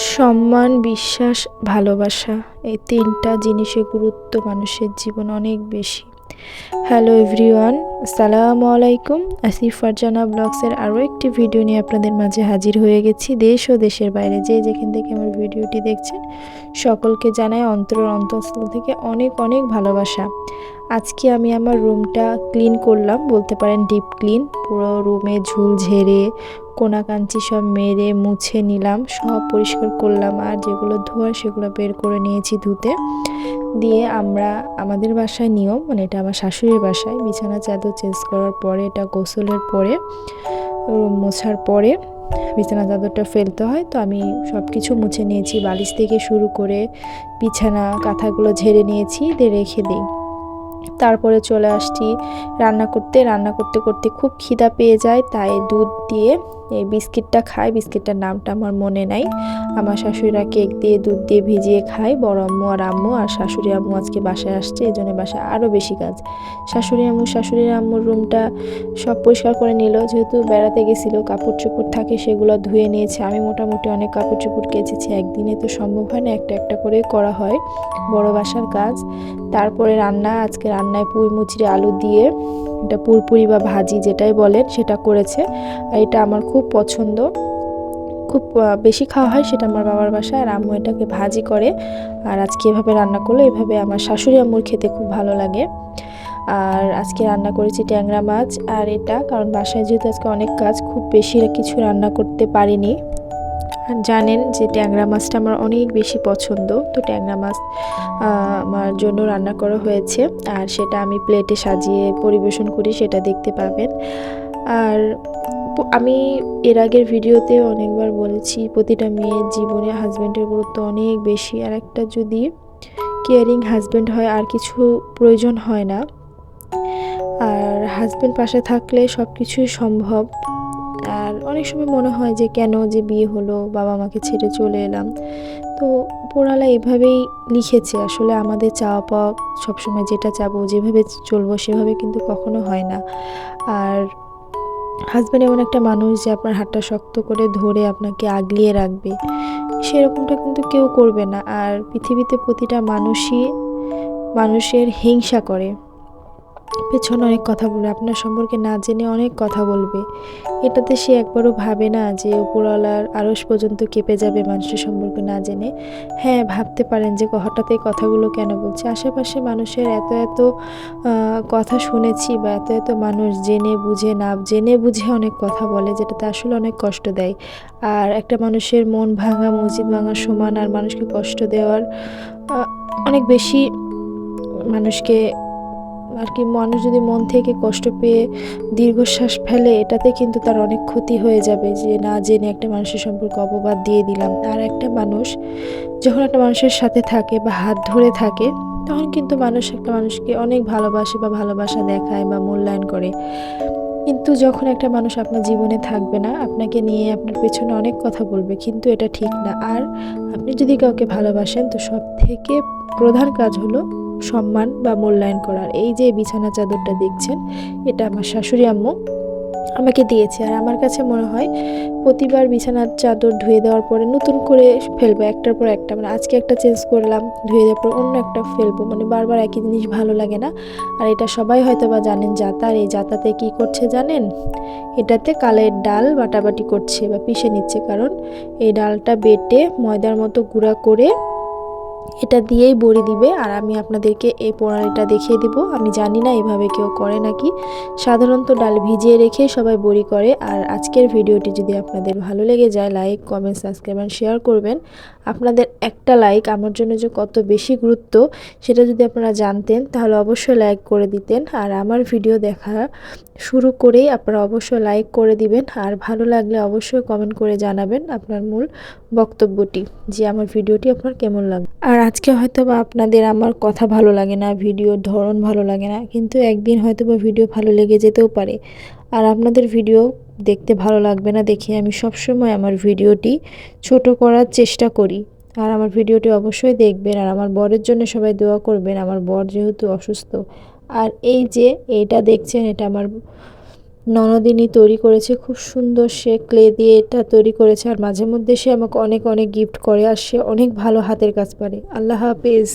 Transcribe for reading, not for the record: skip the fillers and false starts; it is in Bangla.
সম্মান, বিশ্বাস, ভালোবাসা এই ৩টা জিনিসের গুরুত্ব মানুষের জীবনে অনেক বেশি। হ্যালো এভরিওয়ান, আসসালামু আলাইকুম। আসিফ ফারজানা ব্লগসের আরও একটি ভিডিও নিয়ে আপনাদের মাঝে হাজির হয়ে গেছি। দেশ ও দেশের বাইরে যে যেখান থেকে আমার ভিডিওটি দেখছেন সকলকে জানাই অন্তরের অন্তঃস্থল থেকে অনেক অনেক ভালোবাসা। আজকে আমি আমার রুমটা ক্লিন করলাম, বলতে পারেন ডিপ ক্লিন। পুরো রুমে ঝুল ঝেড়ে কোনাকাঞ্চি সব মেরে মুছে নিলাম, সব পরিষ্কার করলাম, আর যেগুলো ধোয়ার সেগুলো বের করে নিয়েছি ধুতে। দিয়ে আমরা আমাদের বাসায় নিয়ম, মানে এটা আমার শাশুড়ির বাসায়, বিছানা চাদর চেঞ্জ করার পরে, এটা গোসলের পরে, রুম মোছার পরে বিছানা চাদরটা ফেলতে হয়। তো আমি সব কিছু মুছে নিয়েছি, বালিশ থেকে শুরু করে বিছানা কাঁথাগুলো ঝেড়ে নিয়েছি, দিয়ে রেখে দিই। তারপরে চলে আসছি রান্না করতে করতে খুব খিদা পেয়ে যায়, তাই দুধ দিয়ে এই বিস্কিটটা খাই। বিস্কিটটার নামটা আমার মনে নাই। আমার শাশুড়িরা কেক দিয়ে দুধ দিয়ে ভিজিয়ে খায়, বড় আম্মু আর আম্মু। আর শাশুড়ি আম্মু আজকে বাসায় আসছে, এই জন্য বাসায় আরও বেশি কাজ। শাশুড়ি আম্মুর রুমটা সব পরিষ্কার করে নিল, যেহেতু বেড়াতে গেছিলো, কাপড় চোপড় থাকে সেগুলো ধুয়ে নিয়েছে। আমি মোটামুটি অনেক কাপড় চোপড় কেচেছি, একদিনে তো সম্ভব হয় না, একটা একটা করে করা হয় বড় বাসার কাজ। তারপরে আজকে রান্নায় পুঁই মুচড়ি আলু দিয়ে এটা পুরপুরি বা ভাজি যেটাই বলেন সেটা করেছে। আর এটা আমার খুব পছন্দ, খুব বেশি খাওয়া হয় সেটা আমার বাবার বাসায়। আর আম্মু এটাকে ভাজি করে, আর আজকে এভাবে রান্না করলে এভাবে আমার শাশুড়ি আম্মুর খেতে খুব ভালো লাগে। আর আজকে রান্না করেছি ট্যাংরা মাছ। আর এটা কারণ বাসায় যেহেতু আজকে অনেক কাজ, খুব বেশি কিছু রান্না করতে পারিনি। আর জানেন যে ট্যাংরা মাছটা আমার অনেক বেশি পছন্দ, তো ট্যাংরা মাছ আমার জন্য রান্না করা হয়েছে। আর সেটা আমি প্লেটে সাজিয়ে পরিবেশন করি, সেটা দেখতে পাবেন। আর আমি এর আগের ভিডিওতে অনেকবার বলেছি, প্রতিটা মেয়ের জীবনে হাজব্যান্ডের গুরুত্ব অনেক বেশি। আর একটা যদি কেয়ারিং হাজব্যান্ড হয় আর কিছু প্রয়োজন হয় না। আর হাজব্যান্ড পাশে থাকলে সব কিছুই সম্ভব। আর অনেক সময় মনে হয় যে কেন যে বিয়ে হলো, বাবা মাকে ছেড়ে চলে এলাম। তো উপরওয়ালা এভাবেই লিখেছে, আসলে আমাদের চাওয়া পাওয়া সবসময় যেটা চাবো, যেভাবে চলবো সেভাবে কিন্তু কখনো হয় না। আর হাজব্যান্ড এমন একটা মানুষ যে আপনার হাতটা শক্ত করে ধরে আপনাকে আগলিয়ে রাখবে, সেরকমটা কিন্তু কেউ করবে না। আর পৃথিবীতে প্রতিটা মানুষই মানুষের হিংসা করে, পেছনে অনেক কথা বলবে, আপনার সম্পর্কে না জেনে অনেক কথা বলবে। এটাতে সে একবারও ভাবে না যে উপরওয়ালার আরশ পর্যন্ত কেঁপে যাবে মানুষের সম্পর্কে না জেনে। হ্যাঁ, ভাবতে পারেন যে হঠাৎ এই কথাগুলো কেন বলছে। আশেপাশে মানুষের এত এত কথা শুনেছি, বা এত এত মানুষ জেনে বুঝে না জেনে বুঝে অনেক কথা বলে, যেটাতে আসলে অনেক কষ্ট দেয়। আর একটা মানুষের মন ভাঙা মসজিদ ভাঙা সমান। আর মানুষকে কষ্ট দেওয়ার অনেক বেশি মানুষকে আর কি, মানুষ যদি মন থেকে কষ্ট পেয়ে দীর্ঘশ্বাস ফেলে, এটাতে কিন্তু তার অনেক ক্ষতি হয়ে যাবে, যে না জেনে একটা মানুষের সম্পর্কে অপবাদ দিয়ে দিলাম। আর একটা মানুষ যখন একটা মানুষের সাথে থাকে বা হাত ধরে থাকে, তখন কিন্তু মানুষ একটা মানুষকে অনেক ভালোবাসে বা ভালোবাসা দেখায় বা মূল্যায়ন করে। কিন্তু যখন একটা মানুষ আপনার জীবনে থাকবে না, আপনাকে নিয়ে আপনার পেছনে অনেক কথা বলবে, কিন্তু এটা ঠিক না। আর আপনি যদি কাউকে ভালোবাসেন, তো সব থেকে প্রধান কাজ হলো সম্মান বা মূল্যায়ন করার। এই যে বিছানা চাদরটা দেখছেন, এটা আমার শাশুড়ি আম্মু আমাকে দিয়েছে। আর আমার কাছে মনে হয় প্রতিবার বিছানার চাদর ধুয়ে দেওয়ার পরে নতুন করে ফেলবো একটার পর একটা, মানে আজকে একটা চেঞ্জ করলাম, ধুয়ে দেওয়ার পর অন্য একটা ফেলবো, মানে বারবার একই জিনিস ভালো লাগে না। আর এটা সবাই হয়তো বা জানেন, জাতার এই জাতাতে কি করছে জানেন, এটাতে কালের ডাল বাটাবাটি করছে বা পিষে নিচ্ছে। কারণ এই ডালটা বেটে ময়দার মতো গুঁড়া করে এটা দিয়েই বড়ি দিবে। আর আমি আপনাদেরকে এই প্রণালীটা দেখিয়ে দিব। আমি জানি না এভাবে কেউ করে নাকি, সাধারণত ডাল ভিজিয়ে রেখে সবাই বড়ি করে। আর আজকের ভিডিওটি যদি আপনাদের ভালো লেগে যায়, লাইক কমেন্ট সাবস্ক্রাইব আর শেয়ার করবেন। আপনাদের একটা লাইক আমার জন্য যে কত বেশি গুরুত্ব, সেটা যদি আপনারা জানতেন তাহলে অবশ্যই লাইক করে দিতেন। আর আমার ভিডিও দেখা শুরু করেই আপনারা অবশ্যই লাইক করে দিবেন। আর ভালো লাগলে অবশ্যই কমেন্ট করে জানাবেন আপনার মূল বক্তব্যটি, যে আমার ভিডিওটি আপনার কেমন লাগে। আর আজকে হয়তো বা আপনাদের আমার কথা ভালো লাগে না, ভিডিওর ধরন ভালো লাগে না, কিন্তু একদিন হয়তো বা ভিডিও ভালো লেগে যেতেও পারে। আর আপনাদের ভিডিও দেখতে ভালো লাগবে না দেখে আমি সবসময় আমার ভিডিওটি ছোট করার চেষ্টা করি। আর আমার ভিডিওটি অবশ্যই দেখবেন। আর আমার বরের জন্য সবাই দোয়া করবেন, আমার বর যেহেতু অসুস্থ। আর এই যে এইটা দেখছেন, এটা আমার ননদিনী তৈরি করেছে, খুব সুন্দর সে ক্লে দিয়ে এটা তৈরি করেছে। আর মাঝে মধ্যে সে আমাকে অনেক অনেক গিফট করে, আর সে অনেক ভালো হাতের কাজ পারে। আল্লাহ হাফেজ।